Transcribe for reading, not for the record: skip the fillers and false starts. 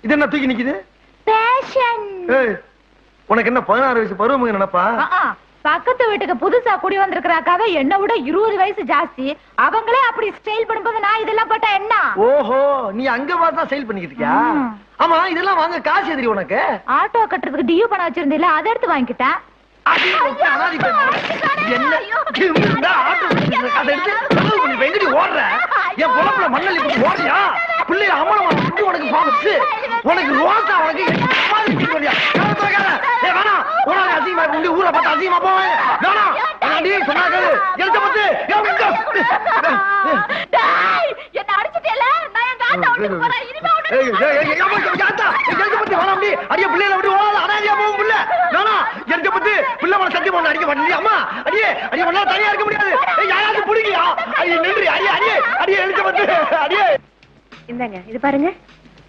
இது என்ன தூக்கி நிக்குது? பேஷன். உனக்கு என்ன 16 வயசு பருவம் நினைப்பா? பக்கத்து வீட்டுக்கு புதுசா குடி வந்திருக்கிறாக்காக என்ன விட 20 வயசு ஜாஸ்தி. அவங்களே அப்படி ஸ்டைல் பண்ணும்போது நான் இதெல்லாம் போட்டா என்ன? ஓஹோ, நீ அங்க பார்த்தா ஸ்டைல் பண்ணிக்கிட்டு இருக்கியா? ஆமா, இதெல்லாம் வாங்க காசு எதிரி உனக்கு? ஆட்டோ கட்டுறதுக்கு டியூ பணம் வச்சிருந்தீல, அதை எடுத்து வாங்கிட்டேன். என் பொழப்புல மண்ணல் இப்படி ஓடுறியா? பிள்ளைய அமலமா உனக்கு பாவத்து உனக்கு ரோசா உனக்கு வேணாம். உனக்கு அதிகமா உண்டு ஊரை பார்த்து அதிகமா போவேன். வேணாம் சொன்னாங்க எழுத பத்து என்ன அடிச்சுட்டேல. நான் என் தாத்தா வீட்டுக்கு போறேன். இனிமே அடிய பிள்ளைல விட்டு ஓடாத அனாதியா போகும் பிள்ளை. வேணாம் எழுத பத்து பிள்ளை மன சத்தியம் பண்ண அடிக்க மாட்டேன். அம்மா அடியே அடியே ஒன்னா தனியா இருக்க முடியாது. யாராவது பிடிக்கியா? அடியே நின்று அடியே அடியே அடியே எழுத பத்து அடியே. இந்தாங்க இது பாருங்க.